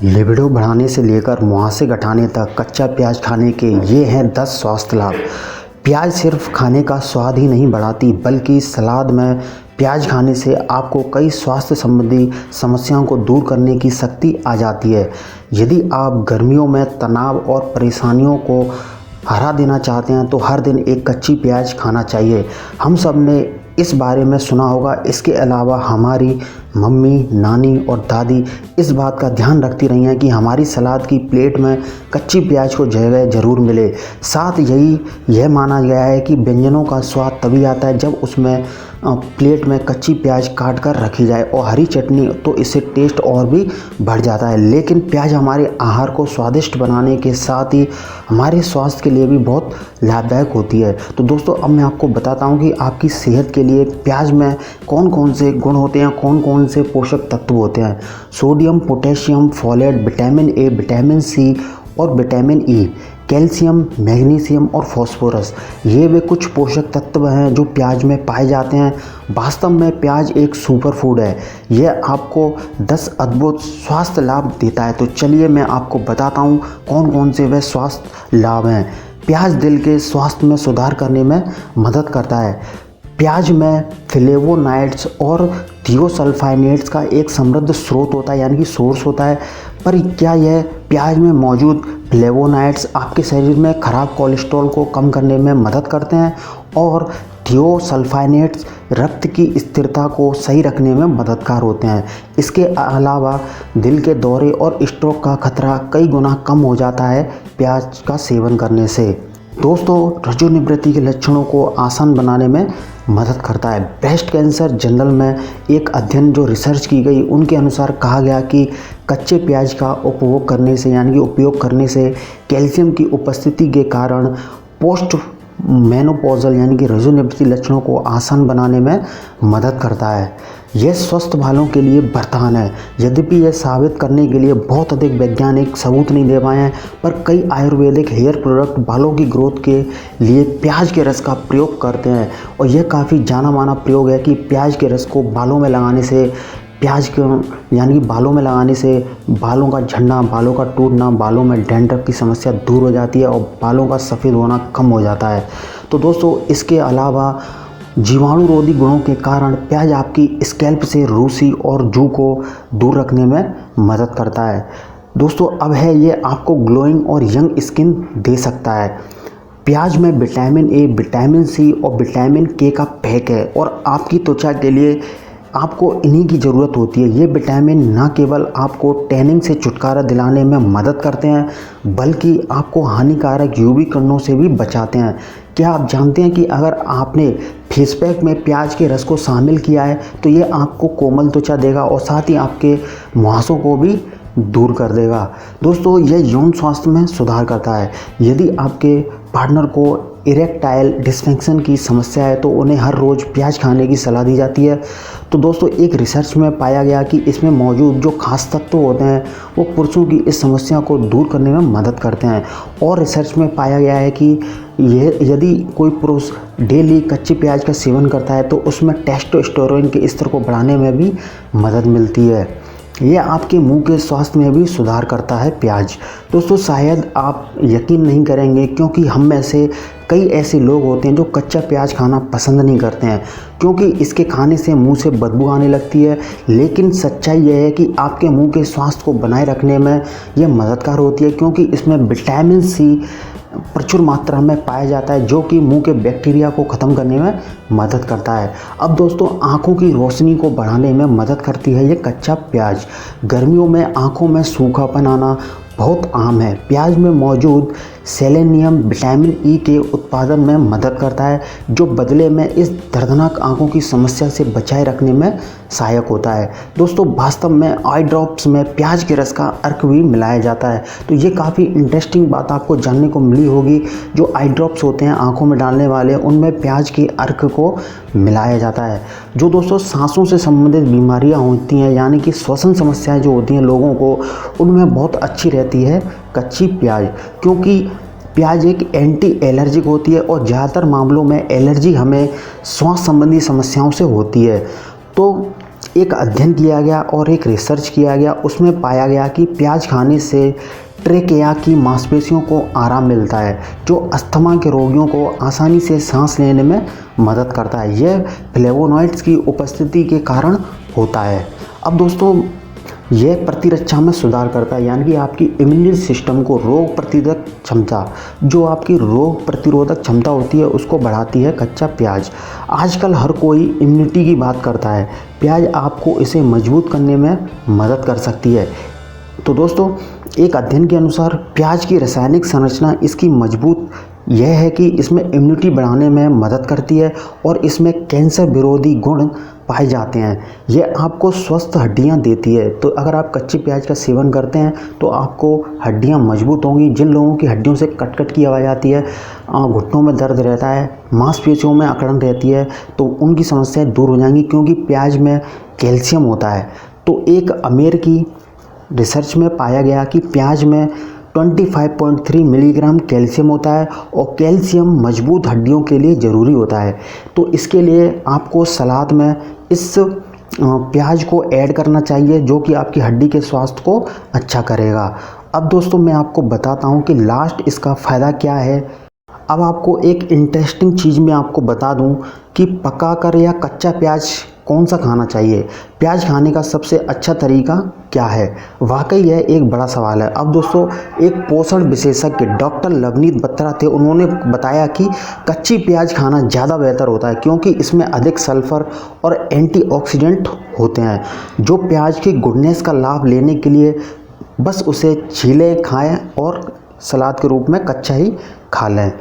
Libido बढ़ाने से लेकर मुहासे घटाने तक कच्चा प्याज खाने के ये हैं 10 स्वास्थ्य लाभ। प्याज सिर्फ खाने का स्वाद ही नहीं बढ़ाती बल्कि सलाद में प्याज खाने से आपको कई स्वास्थ्य संबंधी समस्याओं को दूर करने की शक्ति आ जाती है। यदि आप गर्मियों में तनाव और परेशानियों को हरा देना चाहते हैं तो हर दिन एक कच्ची प्याज खाना चाहिए। हम सब ने इस बारे में सुना होगा। इसके अलावा हमारी मम्मी, नानी और दादी इस बात का ध्यान रखती रही हैं कि हमारी सलाद की प्लेट में कच्ची प्याज को जगह ज़रूर मिले। साथ यह माना गया है कि व्यंजनों का स्वाद तभी आता है जब उसमें प्लेट में कच्ची प्याज काट कर रखी जाए और हरी चटनी, तो इससे टेस्ट और भी बढ़ जाता है। लेकिन प्याज हमारे आहार को स्वादिष्ट बनाने के साथ ही हमारे स्वास्थ्य के लिए भी बहुत लाभदायक होती है। तो दोस्तों, अब मैं आपको बताता हूँ कि आपकी सेहत के लिए प्याज में कौन कौन से गुण होते हैं, कौन कौन से पोषक तत्व होते हैं। Sodium, potassium, folate, vitamin A, vitamin C और विटामिन ई, कैल्शियम, मैग्नीशियम और फास्फोरस, ये वे कुछ पोषक तत्व हैं जो प्याज में पाए जाते हैं। वास्तव में प्याज एक सुपर फूड है। यह आपको 10 अद्भुत स्वास्थ्य लाभ देता है। तो चलिए मैं आपको बताता हूँ कौन कौन से वे स्वास्थ्य लाभ हैं। प्याज दिल के स्वास्थ्य में सुधार करने में मदद करता है। प्याज में फ्लेवोनॉइड्स और थियोसल्फाइनेट्स का एक समृद्ध स्रोत होता है, यानी कि सोर्स होता है। पर क्या यह प्याज में मौजूद फ्लेवोनॉइड्स आपके शरीर में खराब कोलेस्ट्रॉल को कम करने में मदद करते हैं और थियोसल्फाइनेट्स रक्त की स्थिरता को सही रखने में मददगार होते हैं। इसके अलावा दिल के दौरे और स्ट्रोक का खतरा कई गुना कम हो जाता है प्याज का सेवन करने से। दोस्तों, रजोनिवृत्ति के लक्षणों को आसान बनाने में मदद करता है। ब्रेस्ट कैंसर जर्नल में एक अध्ययन जो रिसर्च की गई, उनके अनुसार कहा गया कि कच्चे प्याज का उपभोग करने से, यानी कि उपयोग करने से कैल्शियम की उपस्थिति के कारण पोस्ट मेनोपॉजल यानी कि रजोनिवृत्ति लक्षणों को आसान बनाने में मदद करता है। यह स्वस्थ बालों के लिए वरदान है। यद्यपि यह साबित करने के लिए बहुत अधिक वैज्ञानिक सबूत नहीं दे पाए हैं, पर कई आयुर्वेदिक हेयर प्रोडक्ट बालों की ग्रोथ के लिए प्याज के रस का प्रयोग करते हैं और यह काफ़ी जाना माना प्रयोग है कि प्याज के रस को बालों में लगाने से बालों में लगाने से बालों का झड़ना, बालों का टूटना, बालों में डैंड्रफ की समस्या दूर हो जाती है और बालों का सफ़ेद होना कम हो जाता है। तो दोस्तों, इसके अलावा जीवाणु रोधी गुणों के कारण प्याज आपकी स्कैल्प से रूसी और जू को दूर रखने में मदद करता है। दोस्तों, अब है ये आपको ग्लोइंग और यंग स्किन दे सकता है। प्याज में विटामिन ए, विटामिन सी और विटामिन के का पैक है और आपकी त्वचा के लिए आपको इन्हीं की ज़रूरत होती है। ये विटामिन न केवल आपको टैनिंग से छुटकारा दिलाने में मदद करते हैं बल्कि आपको हानिकारक यूवी किरणों से भी बचाते हैं। क्या आप जानते हैं कि अगर आपने फेस पैक में प्याज के रस को शामिल किया है तो ये आपको कोमल त्वचा देगा और साथ ही आपके मुहासों को भी दूर कर देगा। दोस्तों, यह यौन स्वास्थ्य में सुधार करता है। यदि आपके पार्टनर को इरेक्टाइल डिस्फंक्शन की समस्या है तो उन्हें हर रोज़ प्याज खाने की सलाह दी जाती है। तो दोस्तों, एक रिसर्च में पाया गया कि इसमें मौजूद जो खास तत्व होते हैं वो पुरुषों की इस समस्या को दूर करने में मदद करते हैं। और रिसर्च में पाया गया है कि यदि कोई पुरुष डेली कच्चे प्याज का सेवन करता है तो उसमें टेस्टोस्टेरोन के स्तर को बढ़ाने में भी मदद मिलती है। यह आपके मुंह के स्वास्थ्य में भी सुधार करता है प्याज। दोस्तों, शायद आप यकीन नहीं करेंगे क्योंकि हम में से कई ऐसे लोग होते हैं जो कच्चा प्याज खाना पसंद नहीं करते हैं क्योंकि इसके खाने से मुंह से बदबू आने लगती है। लेकिन सच्चाई यह है कि आपके मुंह के स्वास्थ्य को बनाए रखने में यह मददगार होती है क्योंकि इसमें विटामिन सी प्रचुर मात्रा में पाया जाता है जो कि मुंह के बैक्टीरिया को ख़त्म करने में मदद करता है। अब दोस्तों, आँखों की रोशनी को बढ़ाने में मदद करती है ये कच्चा प्याज। गर्मियों में आँखों में सूखापन आना बहुत आम है। प्याज में मौजूद सेलेनियम विटामिन ई के उत्पादन में मदद करता है जो बदले में इस दर्दनाक आंखों की समस्या से बचाए रखने में सहायक होता है। दोस्तों, वास्तव में आई ड्रॉप्स में प्याज के रस का अर्क भी मिलाया जाता है। तो ये काफ़ी इंटरेस्टिंग बात आपको जानने को मिली होगी। जो आई ड्रॉप्स होते हैं आंखों में डालने वाले, उनमें प्याज के अर्क को मिलाया जाता है। जो दोस्तों सांसों से संबंधित बीमारियां होती हैं, यानी कि श्वसन समस्याएं जो होती हैं लोगों को, उनमें बहुत अच्छी रहती है कच्ची प्याज, क्योंकि प्याज एक एंटी एलर्जिक होती है और ज़्यादातर मामलों में एलर्जी हमें श्वास संबंधी समस्याओं से होती है। तो एक अध्ययन किया गया और एक रिसर्च किया गया, उसमें पाया गया कि प्याज खाने से ट्रेकिया की मांसपेशियों को आराम मिलता है, जो अस्थमा के रोगियों को आसानी से सांस लेने में मदद करता है। यह फ्लेवोनॉइड्स की उपस्थिति के कारण होता है। अब दोस्तों, यह प्रतिरक्षा में सुधार करता है, यानी कि आपकी इम्यूनिटी सिस्टम को, रोग प्रतिरोधक क्षमता, जो आपकी रोग प्रतिरोधक क्षमता होती है उसको बढ़ाती है कच्चा प्याज। आजकल हर कोई इम्यूनिटी की बात करता है, प्याज आपको इसे मजबूत करने में मदद कर सकती है। तो दोस्तों, एक अध्ययन के अनुसार प्याज की रासायनिक संरचना इसकी मजबूत यह है कि इसमें इम्यूनिटी बढ़ाने में मदद करती है और इसमें कैंसर विरोधी गुण पाए जाते हैं। यह आपको स्वस्थ हड्डियां देती है। तो अगर आप कच्चे प्याज का सेवन करते हैं तो आपको हड्डियां मजबूत होंगी। जिन लोगों की हड्डियों से कट की आवाज़ आती है, घुटनों में दर्द रहता है, मांसपेशियों में अकड़न रहती है, तो उनकी समस्याएं दूर हो जाएंगी, क्योंकि प्याज में कैल्शियम होता है। तो एक अमेरिकी रिसर्च में पाया गया कि प्याज में 25.3 मिलीग्राम कैल्शियम होता है और कैल्शियम मजबूत हड्डियों के लिए ज़रूरी होता है। तो इसके लिए आपको सलाद में इस प्याज को ऐड करना चाहिए, जो कि आपकी हड्डी के स्वास्थ्य को अच्छा करेगा। अब दोस्तों, मैं आपको बताता हूँ कि लास्ट इसका फ़ायदा क्या है। अब आपको एक इंटरेस्टिंग चीज़ मैं आपको बता दूं कि पकाकर या कच्चा प्याज कौन सा खाना चाहिए। प्याज खाने का सबसे अच्छा तरीका क्या है? वाकई यह एक बड़ा सवाल है। अब दोस्तों, एक पोषण विशेषज्ञ डॉक्टर लवनीत बत्रा थे, उन्होंने बताया कि कच्ची प्याज खाना ज़्यादा बेहतर होता है, क्योंकि इसमें अधिक सल्फर और एंटीऑक्सीडेंट होते हैं, जो प्याज की गुडनेस का लाभ लेने के लिए बस उसे छीलें, खाएं और सलाद के रूप में कच्चा ही खा लें।